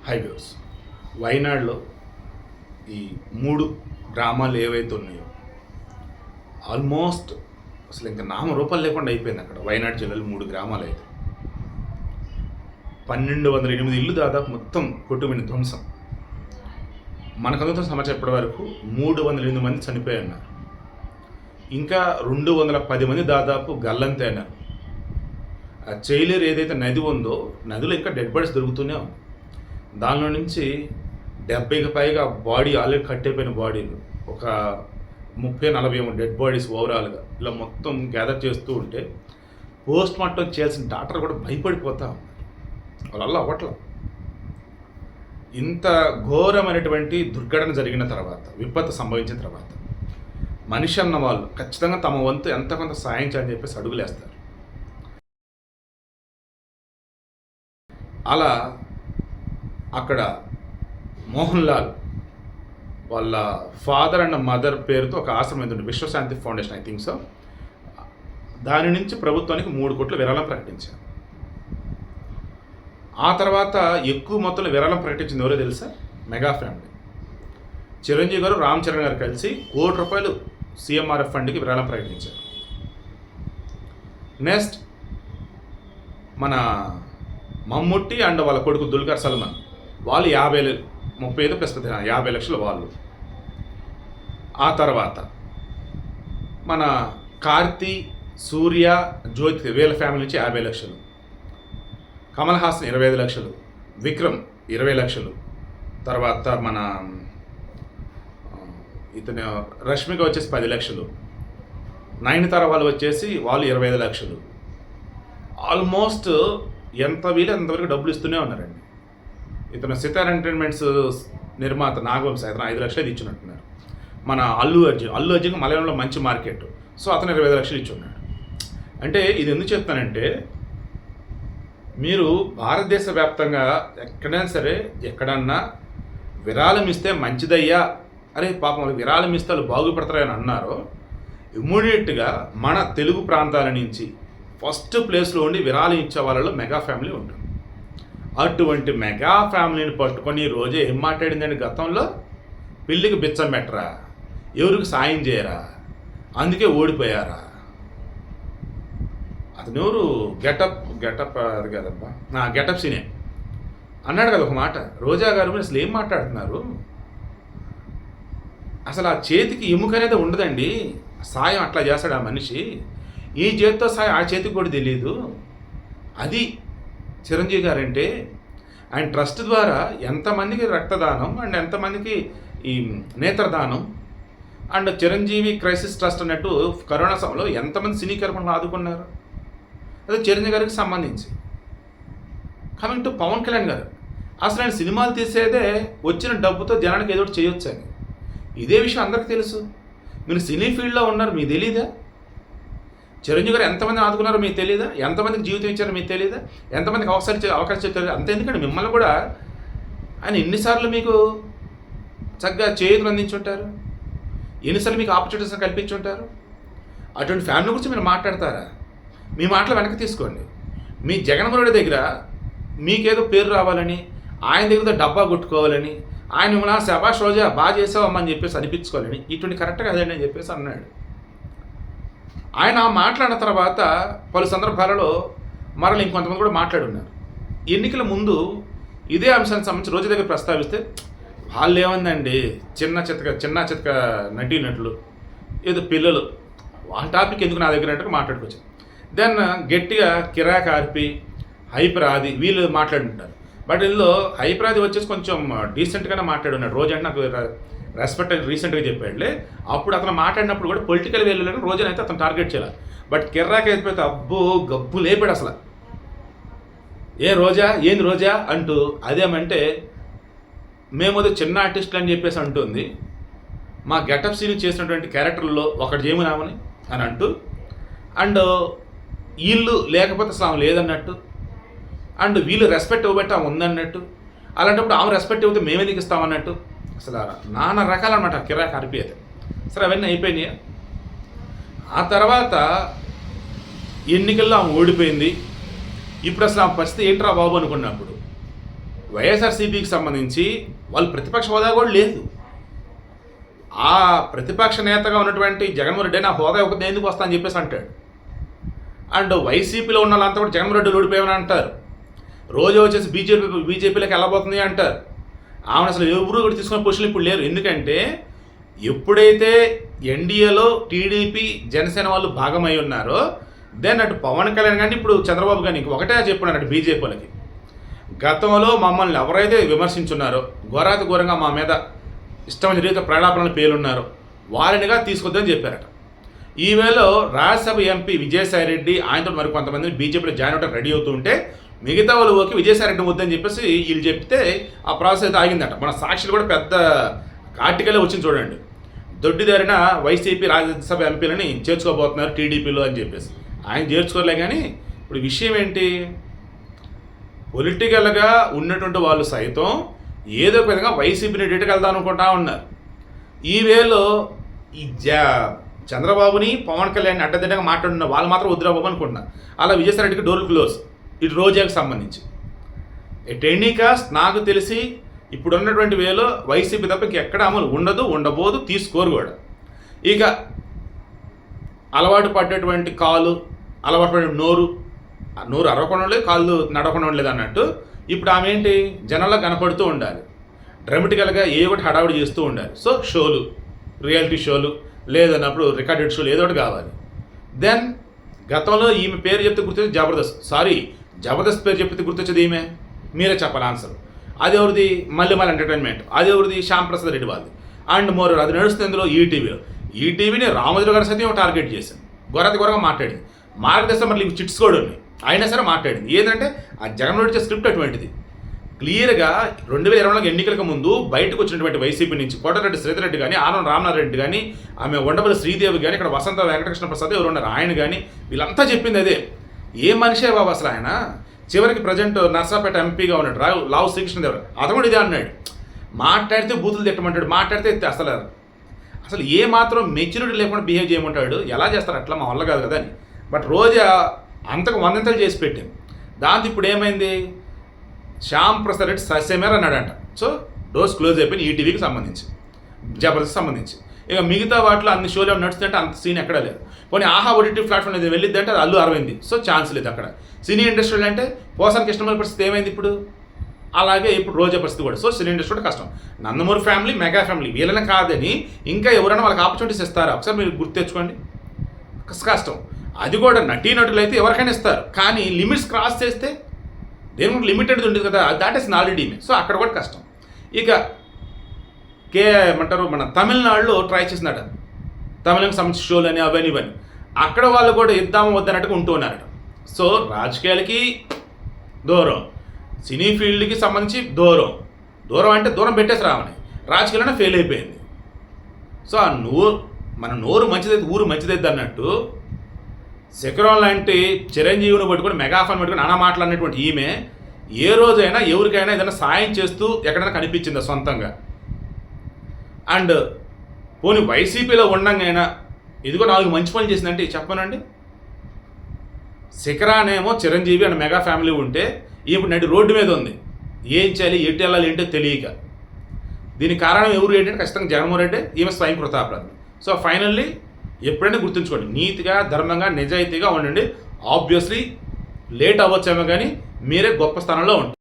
Highways వైనాడులో ఈ 3 గ్రామాలు ఏవైతే ఉన్నాయో ఆల్మోస్ట్ అసలు ఇంకా నామరూపాలు లేకుండా అయిపోయింది. అక్కడ వైనాడు జిల్లాలో 3 గ్రామాలు అయితే 1208 ఇల్లు దాదాపు మొత్తం కొట్టుమిని ధ్వంసం. మనకు అందుతున్న సమాచారం ఇప్పటి వరకు 308 మంది చనిపోయి ఉన్నారు. ఇంకా 210 మంది దాదాపు గల్లంతే అయినారు. ఆ చైలేరు ఏదైతే నది ఉందో నదిలో ఇంకా డెడ్ బాడీస్ దొరుకుతూనే ఉంది. దానిలో నుంచి 70కి పైగా బాడీ ఆల్రెడీ కట్టయిపోయిన బాడీలు, ఒక 30-40 డెడ్ బాడీస్ ఓవరాల్గా ఇలా మొత్తం గ్యాదర్ చేస్తూ ఉంటే పోస్ట్ మార్టం చేయాల్సిన డాక్టర్ కూడా భయపడిపోతా ఉన్నారు. వాళ్ళ అవ్వట్ల. ఇంత ఘోరమైనటువంటి దుర్ఘటన జరిగిన తర్వాత, విపత్తు సంభవించిన తర్వాత మనిషి అన్న వాళ్ళు ఖచ్చితంగా తమ వంతు ఎంత కొంత సాయం చేయాలని చెప్పేసి అడుగులేస్తారు. అలా అక్కడ మోహన్ లాల్ వాళ్ళ ఫాదర్ అండ్ మదర్ పేరుతో ఒక ఆశ్రమం ఉంది, విశ్వశాంతి ఫౌండేషన్, ఐ థింక్ సో. దాని నుంచి ప్రభుత్వానికి 3 కోట్ల విరాళం ప్రకటించారు. ఆ తర్వాత ఎక్కువ మొత్తంలో విరాళం ప్రకటించింది ఎవరో తెలుసా? Mega family. చిరంజీవి గారు, రామ్ చరణ్ గారు కలిసి ₹1 కోటి సీఎంఆర్ఎఫ్ ఫండ్కి విరాళం ప్రకటించారు. నెక్స్ట్ మన మమ్ముట్టి అండ్ వాళ్ళ కొడుకు దుల్కర్ సల్మాన్ వాళ్ళు 35 ప్లస్ 50 లక్షలు వాళ్ళు. ఆ తర్వాత మన కార్తీ, సూర్య, జ్యోతి వీళ్ళ ఫ్యామిలీ నుంచి 50 లక్షలు, కమల్ హాసన్ 25 లక్షలు, విక్రమ్ 20 లక్షలు, తర్వాత మన ఇతను రష్మిక వచ్చేసి 10 లక్షలు, నయనతార వాళ్ళు వచ్చేసి వాళ్ళు 25 లక్షలు. ఆల్మోస్ట్ ఎంత వీలు అంతవరకు డబ్బులు ఇస్తూనే ఉన్నారండి. ఇతను సితార్ ఎంటర్టైన్మెంట్స్ నిర్మాత నాగవంశ అతను 5 లక్షలు ఇచ్చినట్టున్నారు. మన అల్లు అర్జున్ మలయాళంలో మంచి మార్కెట్, సో అతను 25 లక్షలు ఇచ్చి ఉన్నాడు. అంటే ఇది ఎందుకు చెప్తానంటే, మీరు భారతదేశ వ్యాప్తంగా ఎక్కడైనా సరే ఎక్కడన్నా విరాళం ఇస్తే మంచిదయ్యా, అరే పాపం వాళ్ళు విరాళం ఇస్తే వాళ్ళు బాగుపడతారని అన్నారో, ఇమ్మీడియట్గా మన తెలుగు ప్రాంతాల నుంచి ఫస్ట్ ప్లేస్లో ఉండి విరాళం ఇచ్చే వాళ్ళలో మెగా ఫ్యామిలీ ఉంటుంది. అటువంటి మెగా ఫ్యామిలీని పట్టుకొని ఈ రోజే ఏం మాట్లాడిందండి? గతంలో పెళ్ళికి బిచ్చం పెట్టరా, ఎవరికి సాయం చేయరా, అందుకే ఓడిపోయారా. అతను ఎవరు? గెటప్ అది కదబ్బా, గెటప్ సీనే అన్నాడు కదా ఒక మాట. రోజా గారు మీరు అసలు ఏం మాట్లాడుతున్నారు? అసలు ఆ చేతికి ఎముక అనేది ఉండదండి. సాయం అట్లా చేస్తాడు ఆ మనిషి. ఈ చేతితో సాయం ఆ చేతికి కూడా తెలియదు. అది చిరంజీవి గారంటే. ఆయన ట్రస్ట్ ద్వారా ఎంతమందికి రక్తదానం అండ్ ఎంతమందికి ఈ నేత్రదానం అండ్ చిరంజీవి క్రైసిస్ ట్రస్ట్ అన్నట్టు కరోనా సమయంలో ఎంతమంది సినీ కార్మికులను ఆదుకున్నారు. అదే చిరంజీవి గారికి సంబంధించి. కమింగ్ టు పవన్ కళ్యాణ్ గారు, అసలు ఆయన సినిమాలు తీసేదే వచ్చిన డబ్బుతో జనానికి ఏదో ఒకటి చేయొచ్చు అని. ఇదే విషయం అందరికీ తెలుసు. మీరు సినీ ఫీల్డ్లో ఉన్నారు, మీకు తెలీదా? చిరంజీవి గారు ఎంతమంది ఆదుకున్నారో మీకు తెలీదా? ఎంతమందికి జీవితం ఇచ్చారో మీకు తెలీదా? ఎంతమందికి అవకాశం తెలియదు? అంతే. ఎందుకంటే మిమ్మల్ని కూడా ఆయన ఎన్నిసార్లు మీకు చక్కగా చేతులు అందించుంటారు, ఎన్నిసార్లు మీకు ఆపర్చునిటీస్ కల్పించుంటారు. అటువంటి ఫ్యామిలీ గురించి మీరు మాట్లాడతారా? మీ మాటలు వెనక్కి తీసుకోండి. మీ జగన్మోహన్ రెడ్డి దగ్గర మీకేదో పేరు రావాలని, ఆయన దగ్గర డబ్బా కొట్టుకోవాలని, ఆయన మిమ్మల్ని శభాష్ రోజా బాగా చేసావమ్మని చెప్పేసి అనిపించుకోవాలని, ఇటువంటి కరెక్ట్గా అదండి అని చెప్పేసి అన్నాడు. ఆయన మాట్లాడిన తర్వాత పలు సందర్భాలలో మరలు ఇంకొంతమంది కూడా మాట్లాడున్నారు. ఎన్నికల ముందు ఇదే అంశానికి సంబంధించి రోజు దగ్గర ప్రస్తావిస్తే వాళ్ళు ఏమందండి, చిన్న చితక నటీనటులు, ఏదో పిల్లలు, వాళ్ళ టాపిక్ ఎందుకు నా దగ్గర అంటే మాట్లాడుకోవచ్చు. దెన్ గట్టిగా కిరాక్ ఆర్పి, హైపరాది వీళ్ళు మాట్లాడుంటారు. బట్ ఇందులో హైపరాది వచ్చేసి కొంచెం డీసెంట్గానే మాట్లాడున్నాడు. రోజు అంటే నాకు రెస్పెక్ట్ రీసెంట్గా చెప్పాడులే. అప్పుడు అతను మాట్లాడినప్పుడు కూడా పొలిటికల్ వేళ్ళని రోజునైతే అతను టార్గెట్ చేయాలి. బట్ కిర్రాక్ అయిపోతే అబ్బో గబ్బు లేపాడు అసలు. ఏంది రోజా అంటూ, అదేమంటే మేమోదో చిన్న ఆర్టిస్టులు అని చెప్పేసి అంటుంది, మా గెటప్ సీన్ చేసినటువంటి క్యారెక్టర్లో ఒకటి చేయమనామని అని అంటూ, అండ్ వీళ్ళు లేకపోతే అసలు లేదన్నట్టు, అండ్ వీళ్ళు రెస్పెక్ట్ ఇవ్వబట్టి ఆమె ఉందన్నట్టు, అలాంటప్పుడు ఆమె రెస్పెక్ట్ ఇవ్వతే మేమెందుకు ఇస్తామన్నట్టు, అసలు నానా రకాలన్నమాట కిరాక్ ఆర్పి అయితే. సరే అవన్నీ అయిపోయినాయి. ఆ తర్వాత ఎన్నికల్లో ఆమె ఓడిపోయింది. ఇప్పుడు అసలు ఆ పరిస్థితి ఏంట్రా బాబు అనుకున్నప్పుడు వైఎస్ఆర్సీపీకి సంబంధించి వాళ్ళు ప్రతిపక్ష హోదా కూడా లేదు. ఆ ప్రతిపక్ష నేతగా ఉన్నటువంటి జగన్మోహన్ రెడ్డి నా హోదా ఒక ఎందుకు వస్తా అని చెప్పేసి అంటాడు. అండ్ వైసీపీలో ఉన్న వాళ్ళంతా కూడా జగన్మోహన్ రెడ్డి ఓడిపోయామని అంటారు. రోజు వచ్చేసి బీజేపీలోకి వెళ్ళబోతుంది అంటారు. ఆమెను అసలు ఎవరు కూడా తీసుకునే పొజిషన్ ఇప్పుడు లేరు. ఎందుకంటే ఎప్పుడైతే ఎన్డీఏలో టీడీపీ జనసేన వాళ్ళు భాగమై ఉన్నారో దెన్ అటు పవన్ కళ్యాణ్ కానీ ఇప్పుడు చంద్రబాబు కానీ ఒకటే చెప్పున్నాడు అటు బీజేపీలకి, గతంలో మమ్మల్ని ఎవరైతే విమర్శించున్నారో ఘోరాతి ఘోరంగా మా మీద ఇష్టమైన రీతిలో ప్రేలాపనలు పేలున్నారో వారినిగా తీసుకొద్దని చెప్పారట. ఈవేళలో రాజ్యసభ ఎంపీ విజయసాయిరెడ్డి ఆయనతో మరి కొంతమందిని బీజేపీలో జాయిన్ అవడానికి రెడీ అవుతుంటే మిగతా వాళ్ళు ఓకే విజయసాయిరెడ్డి వద్దని చెప్పేసి వీళ్ళు చెప్తే ఆ ప్రాసెస్ అయితే ఆగిందట. మన సాక్షులు కూడా పెద్ద ఆర్టికలే వచ్చింది చూడండి, దొడ్డిదారిన వైసీపీ రాజ్యసభ ఎంపీలని చేర్చుకోబోతున్నారు టీడీపీలో అని చెప్పేసి. ఆయన చేర్చుకోలే. కానీ ఇప్పుడు విషయం ఏంటి, పొలిటికల్గా ఉన్నటువంటి వాళ్ళు సైతం ఏదో ఒక విధంగా వైసీపీని డేట్కి వెళ్దాం అనుకుంటా ఉన్నారు. ఈ వేలో ఈ చంద్రబాబుని పవన్ కళ్యాణ్ అడ్డదిడ్డంగా మాట్లాడుతున్న వాళ్ళు మాత్రం వద్దురాబాబు అనుకుంటున్నారు. అలా విజయసాయిరెడ్డికి డోర్లు క్లోజ్. ఇటు రోజాకి సంబంధించి ఎట్ ఎనీ కాస్ట్ నాకు తెలిసి ఇప్పుడున్నటువంటి వేలో వైసీపీ తప్ప ఇంకెక్కడ అమలు ఉండదు, ఉండబోదు, తీసుకోరు కూడా. ఇక అలవాటు పడ్డటువంటి కాలు, అలవాటు పడే నోరు అరవకుండా లేదు, కాళ్ళు నడవకుండా ఉండలేదు అన్నట్టు ఇప్పుడు ఆమె ఏంటి జనాల్లో కనపడుతూ ఉండాలి, డ్రామాటికల్గా ఏ ఒకటి హడావుడి చేస్తూ ఉండాలి. సో షోలు, రియాలిటీ షోలు లేదన్నప్పుడు రికార్డెడ్ షోలు ఏదో ఒకటి కావాలి. దెన్ గతంలో ఈమె పేరు చెప్తే గుర్తొచ్చేది జబర్దస్త్ పేరు చెప్తే గుర్తొచ్చేది ఈమె, మీరే చెప్పాలి ఆన్సర్. అది ఎవరిది? మల్లెమాల ఎంటర్టైన్మెంట్. అది ఎవరిది? శ్యామ్ ప్రసాద్ రెడ్డి వాళ్ళది. అండ్ మోర్ అది నడుస్తుంది ఇందులో ఈటీవీని రామోజీ గారి సైతం టార్గెట్ చేసింది, ఘోరంగా మాట్లాడింది. మార్గదర్శనం మళ్ళీ చిట్స్ కూడా ఉన్నాయి, అయినా సరే మాట్లాడింది. ఏంటంటే ఆ జగన్మోహన్ రెడ్డి స్క్రిప్ట్ అటువంటిది. క్లియర్గా 2024 ఎన్నికలకు ముందు బయటకు వచ్చినటువంటి వైసీపీ నుంచి కోటరెడ్డి శ్రీధరెడ్డి కానీ, ఆనం రామనారెడ్డి కానీ, ఆమె ఉండబల్లి శ్రీదేవి కానీ, ఇక్కడ వసంత వెంకటకృష్ణ ప్రసాద్ ఎవరు ఉన్నారు ఆయన కానీ, వీళ్ళంతా చెప్పింది అదే. ఏ మనిషే బాబు అసలు ఆయన. చివరికి ప్రజెంట్ నర్సాపేట ఎంపీగా ఉన్నాడు లావు శ్రీకృష్ణదేవరాయలు, అతను కూడా ఇదే అన్నాడు. మాట్లాడితే బూతులు తిట్టమంటాడు, మాట్లాడితే అసలు ఏ మాత్రం మెచ్యూరిటీ లేకుండా బిహేవ్ చేయమంటాడు. ఎలా చేస్తారు అట్లా? మా వల్ల కాదు కదా అని. బట్ రోజా అంతకు వందంతలు చేసి పెట్టింది. దాంతో ఇప్పుడు ఏమైంది, శ్యామ్ ప్రసాద్ రెడ్డి సస్యమేర అన్నాడంట. సో డోర్స్ క్లోజ్ అయిపోయింది ఈటీవీకి సంబంధించి, జబర్దస్త్ సంబంధించి. ఇక మిగతా వాటిలో అన్ని షోలు నడుస్తుంటే అంత సీన్ ఎక్కడా లేదు. పోనీ ఆహా ఓటీటీ ప్లాట్ఫామ్ అనేది వెళ్ళిద్ది అంటే అది అల్లు అరవింది. సో ఛాన్స్ లేదు అక్కడ. సినీ ఇండస్ట్రీలో అంటే పోసాని కృష్ణమూర్తి పరిస్థితి ఏమైంది ఇప్పుడు, అలాగే ఇప్పుడు రోజా పరిస్థితి కూడా. సో సినీ ఇండస్ట్రీ కూడా కష్టం. నందమూరి ఫ్యామిలీ, మెగా ఫ్యామిలీ వీళ్ళని కాదని ఇంకా ఎవరైనా వాళ్ళకి ఆపర్చునిటీస్ ఇస్తారా? ఒకసారి మీరు గుర్తు తెచ్చుకోండి. కష్టం. అది కూడా నటీనటులు అయితే ఎవరికైనా ఇస్తారు, కానీ లిమిట్స్ క్రాస్ చేస్తే దేని లిమిటెడ్ ఉంటుంది కదా, దాట్ ఈస్ ఆల్రెడీ. సో అక్కడ కూడా కష్టం. ఇక ఏమంటారు మన తమిళనాడులో ట్రై చేసినాడు, తమిళకి సంబంధించిన షోలు అని అవన్నీ ఇవన్నీ. అక్కడ వాళ్ళు కూడా ఇద్దాము వద్దన్నట్టుగా ఉంటూ ఉన్నారట. సో రాజకీయాలకి దూరం, సినీ ఫీల్డ్కి సంబంధించి దూరం అంటే దూరం పెట్టేసి రావని రాజకీయాలనే ఫెయిల్ అయిపోయింది. సో ఆ మన నోరు మంచిదైతే ఊరు మంచిదైతే అన్నట్టు శిఖరం లాంటి చిరంజీవిని పట్టుకొని మెగాఫాన్ పట్టుకొని నానా మాట్లాడినటువంటి ఈమె ఏ రోజైనా ఎవరికైనా ఏదైనా సాయం చేస్తూ ఎక్కడైనా కనిపించిందా సొంతంగా? అండ్ పోనీ వైసీపీలో ఉండంగానైనా ఇదిగో 4 మంచి పనులు చేసిందంటే చెప్పనండి. శిఖరానేమో చిరంజీవి అండ్ మెగా ఫ్యామిలీ ఉంటే ఇప్పుడు నడి రోడ్డు మీద ఉంది, ఏం చేయాలి ఎటు వెళ్ళాలి ఏంటో తెలియక. దీనికి కారణం ఎవరు ఏంటంటే ఖచ్చితంగా జగన్మోహన్ రెడ్డి, ఈమె స్వయం కృతాపరాధం. సో ఫైనల్లీ ఎప్పుడైనా గుర్తుంచుకోండి, నీతిగా ధర్మంగా నిజాయితీగా ఉండండి. ఆబ్వియస్లీ లేట్ అవ్వచ్చేమో కానీ మీరే గొప్ప స్థానంలో ఉంటారు.